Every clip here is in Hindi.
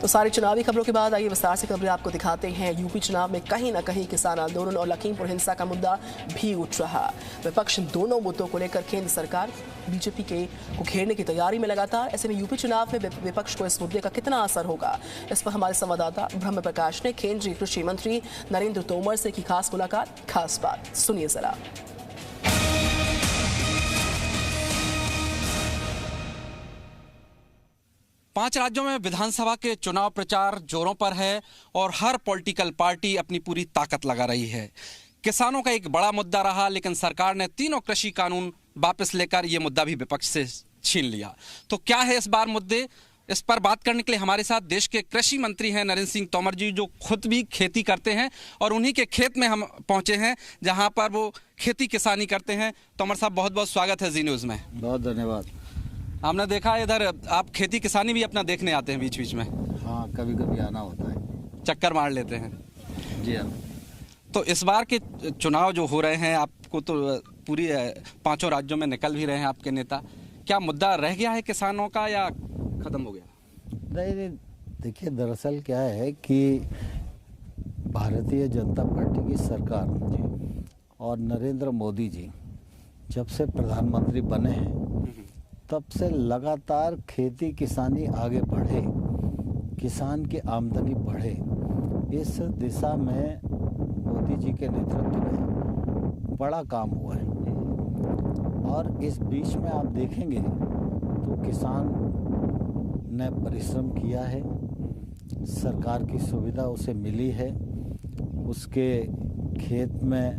तो सारी चुनावी खबरों के बाद आइए विस्तार से खबरें आपको दिखाते हैं। यूपी चुनाव में कहीं न कहीं किसान आंदोलन और लखीमपुर हिंसा का मुद्दा भी उठ रहा। विपक्ष दोनों मुद्दों को लेकर केंद्र सरकार बीजेपी को घेरने की तैयारी में लगातार। ऐसे में यूपी चुनाव में विपक्ष को इस मुद्दे का कितना असर होगा, इस पर हमारे संवाददाता ब्रह्म प्रकाश ने केंद्रीय कृषि मंत्री नरेंद्र तोमर से की खास मुलाकात। खास बात सुनिए जरा। 5 राज्यों में विधानसभा के चुनाव प्रचार जोरों पर है और हर पॉलिटिकल पार्टी अपनी पूरी ताकत लगा रही है। किसानों का एक बड़ा मुद्दा रहा, लेकिन सरकार ने तीनों कृषि कानून वापस लेकर यह मुद्दा भी विपक्ष से छीन लिया। तो क्या है इस बार मुद्दे, इस पर बात करने के लिए हमारे साथ देश के कृषि मंत्री हैं नरेंद्र सिंह तोमर जी, जो खुद भी खेती करते हैं और उन्हीं के खेत में हम पहुंचे हैं जहां पर वो खेती किसानी करते हैं। तोमर साहब, बहुत बहुत स्वागत है जी न्यूज़ में। बहुत धन्यवाद। हमने देखा इधर आप खेती किसानी भी अपना देखने आते हैं बीच बीच में। हाँ, कभी कभी आना होता है, चक्कर मार लेते हैं। जी हाँ। तो इस बार के चुनाव जो हो रहे हैं, आपको तो पूरी 5 राज्यों में निकल भी रहे हैं आपके नेता, क्या मुद्दा रह गया है किसानों का या खत्म हो गया? नहीं, देखिए दरअसल क्या है कि भारतीय जनता पार्टी की सरकार और नरेंद्र मोदी जी जब से प्रधानमंत्री बने हैं तब से लगातार खेती किसानी आगे बढ़े, किसान की आमदनी बढ़े, इस दिशा में मोदी जी के नेतृत्व में बड़ा काम हुआ है। और इस बीच में आप देखेंगे तो किसान ने परिश्रम किया है, सरकार की सुविधा उसे मिली है, उसके खेत में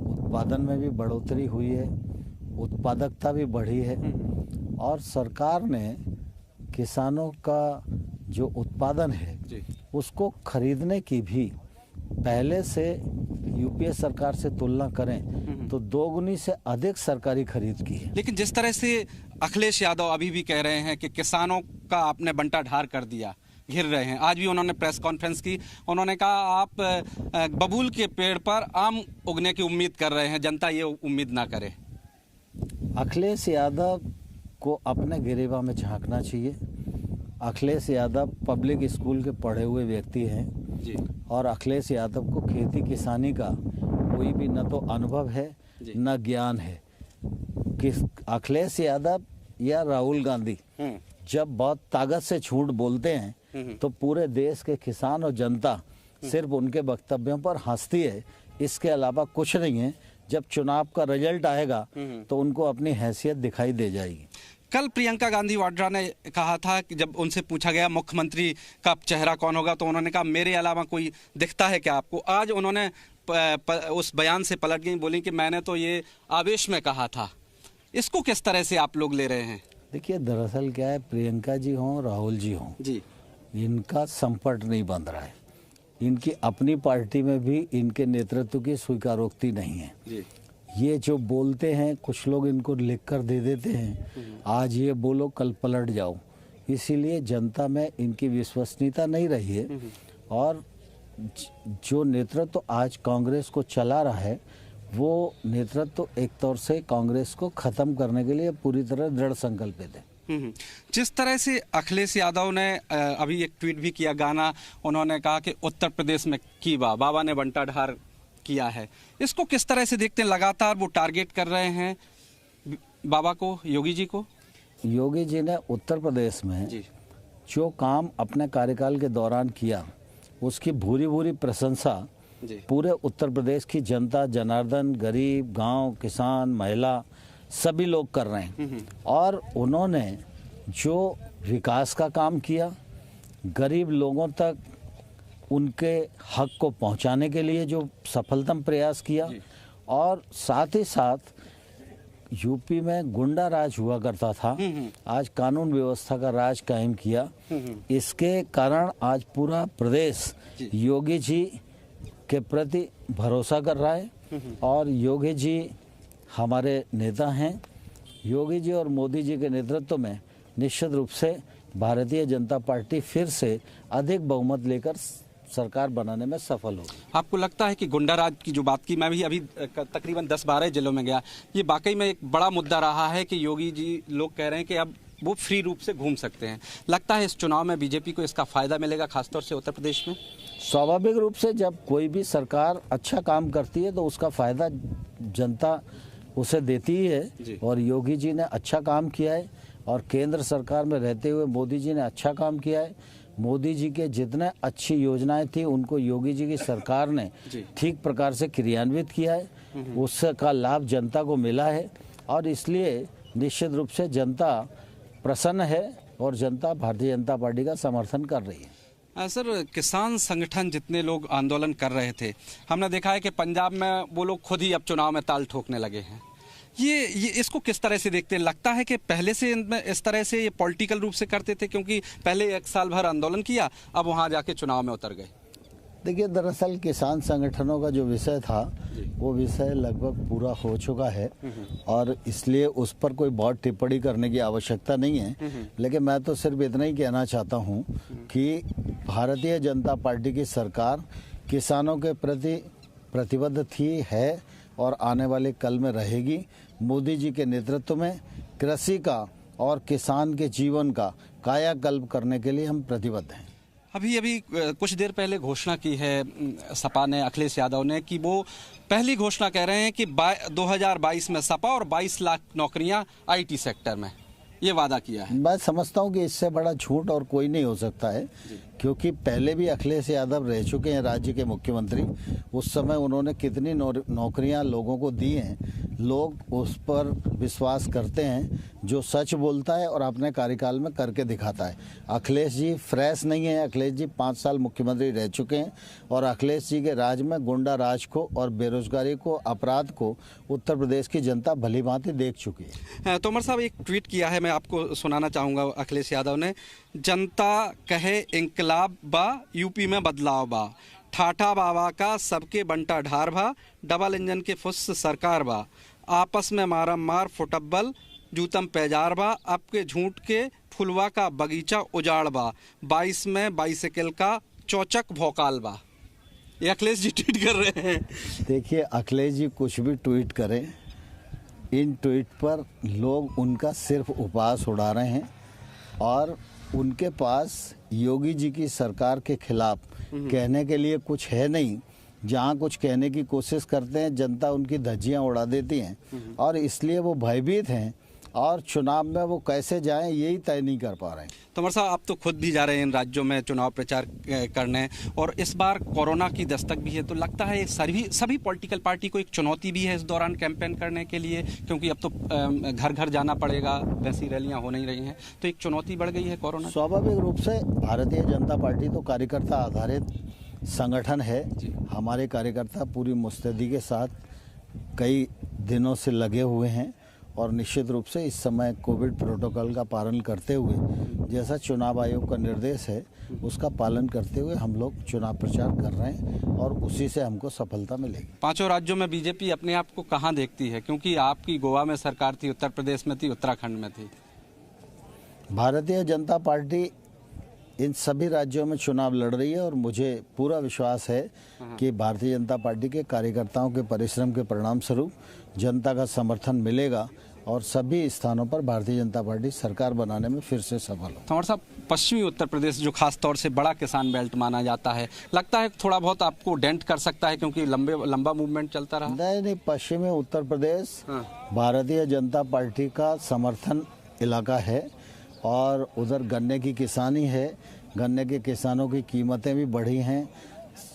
उत्पादन में भी बढ़ोतरी हुई है, उत्पादकता भी बढ़ी है और सरकार ने किसानों का जो उत्पादन है उसको खरीदने की भी पहले से यूपीए सरकार से तुलना करें तो 2 गुनी से अधिक सरकारी खरीद की है। लेकिन जिस तरह से अखिलेश यादव अभी भी कह रहे हैं कि किसानों का आपने बंटा ढार कर दिया, घिर रहे हैं, आज भी उन्होंने प्रेस कॉन्फ्रेंस की, उन्होंने कहा आप बबूल के पेड़ पर आम उगने की उम्मीद कर रहे हैं, जनता ये उम्मीद ना करे। अखिलेश यादव को अपने गिरेबा में झांकना चाहिए। अखिलेश यादव पब्लिक स्कूल के पढ़े हुए व्यक्ति हैं जी। और अखिलेश यादव को खेती किसानी का कोई भी न तो अनुभव है न ज्ञान है। किस अखिलेश यादव या राहुल गांधी जब बहुत ताकत से झूठ बोलते हैं तो पूरे देश के किसान और जनता सिर्फ उनके वक्तव्यों पर हंसती है, इसके अलावा कुछ नहीं है। जब चुनाव का रिजल्ट आएगा तो उनको अपनी हैसियत दिखाई दे जाएगी। कल प्रियंका गांधी वाड्रा ने कहा था कि जब उनसे पूछा गया मुख्यमंत्री का चेहरा कौन होगा तो उन्होंने कहा मेरे अलावा कोई दिखता है क्या आपको? आज उन्होंने उस बयान से पलट गई, बोली कि मैंने तो ये आवेश में कहा था। इसको किस तरह से आप लोग ले रहे हैं? देखिए दरअसल क्या है, प्रियंका जी हों राहुल जी हों जी, इनका संपर्क नहीं बन रहा है। इनकी अपनी पार्टी में भी इनके नेतृत्व की स्वीकारोक्ति नहीं है जी। ये जो बोलते हैं कुछ लोग इनको लिख कर दे देते हैं, आज ये बोलो कल पलट जाओ, इसीलिए जनता में इनकी विश्वसनीयता नहीं रही है। और जो नेतृत्व आज कांग्रेस को चला रहा है वो नेतृत्व एक तौर से कांग्रेस को खत्म करने के लिए पूरी तरह दृढ़ संकल्पित है। जिस तरह से अखिलेश यादव ने अभी एक ट्वीट भी किया, गाना उन्होंने कहा कि उत्तर प्रदेश में की बाबा ने बंटा ढार किया है, इसको किस तरह से देखते हैं? लगातार वो टारगेट कर रहे हैं बाबा को, योगी जी को। योगी जी ने उत्तर प्रदेश में जो काम अपने कार्यकाल के दौरान किया उसकी भूरी भूरी प्रशंसा पूरे उत्तर प्रदेश की जनता, जनार्दन, गरीब, गांव, किसान, महिला सभी लोग कर रहे हैं। और उन्होंने जो विकास का काम किया, गरीब लोगों तक उनके हक को पहुंचाने के लिए जो सफलतम प्रयास किया, और साथ ही साथ यूपी में गुंडा राज हुआ करता था, आज कानून व्यवस्था का राज कायम किया। इसके कारण आज पूरा प्रदेश योगी जी के प्रति भरोसा कर रहा है और योगी जी हमारे नेता हैं। योगी जी और मोदी जी के नेतृत्व में निश्चित रूप से भारतीय जनता पार्टी फिर से अधिक बहुमत लेकर सरकार बनाने में सफल होगी। आपको लगता है कि गुंडा राज की जो बात की, मैं भी अभी तकरीबन 10-12 जिलों में गया, ये वाकई में एक बड़ा मुद्दा रहा है कि योगी जी, लोग कह रहे हैं कि अब वो फ्री रूप से घूम सकते हैं। लगता है इस चुनाव में बीजेपी को इसका फायदा मिलेगा, खासतौर से उत्तर प्रदेश में। स्वाभाविक रूप से जब कोई भी सरकार अच्छा काम करती है तो उसका फायदा जनता उसे देती ही है। और योगी जी ने अच्छा काम किया है और केंद्र सरकार में रहते हुए मोदी जी ने अच्छा काम किया है। मोदी जी के जितने अच्छी योजनाएं थी उनको योगी जी की सरकार ने ठीक प्रकार से क्रियान्वित किया है, उसका लाभ जनता को मिला है और इसलिए निश्चित रूप से जनता प्रसन्न है और जनता भारतीय जनता पार्टी का समर्थन कर रही है। सर, किसान संगठन जितने लोग आंदोलन कर रहे थे, हमने देखा है कि पंजाब में वो लोग खुद ही अब चुनाव में ताल ठोकने लगे हैं। ये इसको किस तरह से देखते हैं? लगता है कि पहले से इस तरह से ये पॉलिटिकल रूप से करते थे, क्योंकि पहले 1 साल भर आंदोलन किया, अब वहाँ जाके चुनाव में उतर गए। देखिए, दरअसल किसान संगठनों का जो विषय था वो विषय लगभग पूरा हो चुका है और इसलिए उस पर कोई बहुत टिप्पणी करने की आवश्यकता नहीं है। लेकिन मैं तो सिर्फ इतना ही कहना चाहता हूँ कि भारतीय जनता पार्टी की सरकार किसानों के प्रति प्रतिबद्ध थी, है और आने वाले कल में रहेगी। मोदी जी के नेतृत्व में कृषि का और किसान के जीवन का कायाकल्प करने के लिए हम प्रतिबद्ध हैं। अभी कुछ देर पहले घोषणा की है सपा ने, अखिलेश यादव ने, कि वो पहली घोषणा कह रहे हैं कि 2022 में सपा और 22 लाख नौकरियां आईटी सेक्टर में, ये वादा किया है। मैं समझता हूं कि इससे बड़ा झूठ और कोई नहीं हो सकता है, क्योंकि पहले भी अखिलेश यादव रह चुके हैं राज्य के मुख्यमंत्री। उस समय उन्होंने कितनी नौकरियां लोगों को दी हैं। लोग उस पर विश्वास करते हैं जो सच बोलता है और अपने कार्यकाल में करके दिखाता है। अखिलेश जी फ्रेश नहीं है। अखिलेश जी 5 साल मुख्यमंत्री रह चुके हैं और अखिलेश जी के राज में गुंडा राज को और बेरोजगारी को, अपराध को उत्तर प्रदेश की जनता भली भांति देख चुकी है। तोमर साहब, एक ट्वीट किया है, मैं आपको सुनाना चाहूँगा। अखिलेश यादव ने, जनता कहे इंकलाब बा, यूपी में बदलाव बा, ठाठा बाबा का सबके बंटा ढार भा, डबल इंजन के फुस सरकार बा, आपस में मारम मार फुटब्बल, जूतम पैजार बा, अब के झूठ के फुलवा का बगीचा उजाड़ बा, 22 में बाइसिकल का चौचक भौकाल बा। ये अखिलेश जी ट्वीट कर रहे हैं। देखिए, अखिलेश जी कुछ भी ट्वीट करें, इन ट्वीट पर लोग उनका सिर्फ उपहास उड़ा रहे हैं और उनके पास योगी जी की सरकार के खिलाफ कहने के लिए कुछ है नहीं। जहाँ कुछ कहने की कोशिश करते हैं जनता उनकी धज्जियाँ उड़ा देती हैं और इसलिए वो भयभीत हैं और चुनाव में वो कैसे जाएं यही तय नहीं कर पा रहे हैं। तोमर साहब, आप तो खुद भी जा रहे हैं इन राज्यों में चुनाव प्रचार करने, और इस बार कोरोना की दस्तक भी है, तो लगता है सभी पॉलिटिकल पार्टी को एक चुनौती भी है इस दौरान कैंपेन करने के लिए, क्योंकि अब तो घर घर जाना पड़ेगा, वैसी रैलियां हो नहीं रही हैं, तो एक चुनौती बढ़ गई है कोरोना। स्वाभाविक रूप से भारतीय जनता पार्टी तो कार्यकर्ता आधारित संगठन है। हमारे कार्यकर्ता पूरी मुस्तैदी के साथ कई दिनों से लगे हुए हैं और निश्चित रूप से इस समय कोविड प्रोटोकॉल का पालन करते हुए, जैसा चुनाव आयोग का निर्देश है उसका पालन करते हुए हम लोग चुनाव प्रचार कर रहे हैं और उसी से हमको सफलता मिलेगी। 5 राज्यों में बीजेपी अपने आप को कहाँ देखती है? क्योंकि आपकी गोवा में सरकार थी, उत्तर प्रदेश में थी, उत्तराखंड में थी। भारतीय जनता पार्टी इन सभी राज्यों में चुनाव लड़ रही है और मुझे पूरा विश्वास है कि भारतीय जनता पार्टी के कार्यकर्ताओं के परिश्रम के परिणाम स्वरूप जनता का समर्थन मिलेगा और सभी स्थानों पर भारतीय जनता पार्टी सरकार बनाने में फिर से सफल हो। तोमर साहब, पश्चिमी उत्तर प्रदेश जो खास तौर से बड़ा किसान बेल्ट माना जाता है, लगता है थोड़ा बहुत आपको डेंट कर सकता है, क्योंकि लंबा मूवमेंट चलता रहा? नहीं, पश्चिमी उत्तर प्रदेश भारतीय जनता पार्टी का समर्थन इलाका है और उधर गन्ने की किसानी है। गन्ने के किसानों की कीमतें भी बढ़ी हैं।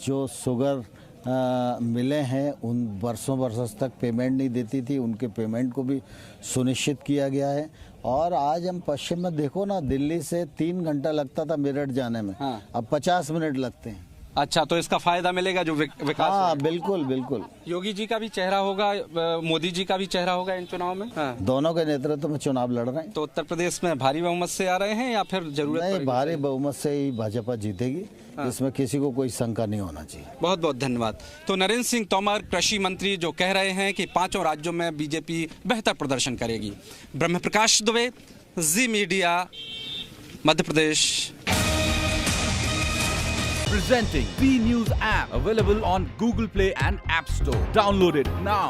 जो शुगर मिले हैं उन वर्षों तक पेमेंट नहीं देती थी, उनके पेमेंट को भी सुनिश्चित किया गया है। और आज हम पश्चिम में देखो ना, दिल्ली से 3 घंटा लगता था मेरठ जाने में, अब 50 मिनट लगते हैं। अच्छा, तो इसका फायदा मिलेगा जो विकास? हाँ, बिल्कुल बिल्कुल। योगी जी का भी चेहरा होगा, मोदी जी का भी चेहरा होगा इन चुनाव में। दोनों के नेतृत्व में चुनाव लड़ रहे हैं। तो उत्तर प्रदेश में भारी बहुमत से आ रहे हैं या फिर जरूरत? नहीं, भारी बहुमत से ही भाजपा जीतेगी, इसमें किसी को कोई शंका नहीं होना चाहिए। बहुत बहुत धन्यवाद। तो नरेंद्र सिंह तोमर, कृषि मंत्री, जो कह रहे हैं कि 5 राज्यों में बीजेपी बेहतर प्रदर्शन करेगी। ब्रह्म प्रकाश दुबे, जी media, Madhya Pradesh. Presenting B News app, available on Google Play and App Store. Download it now.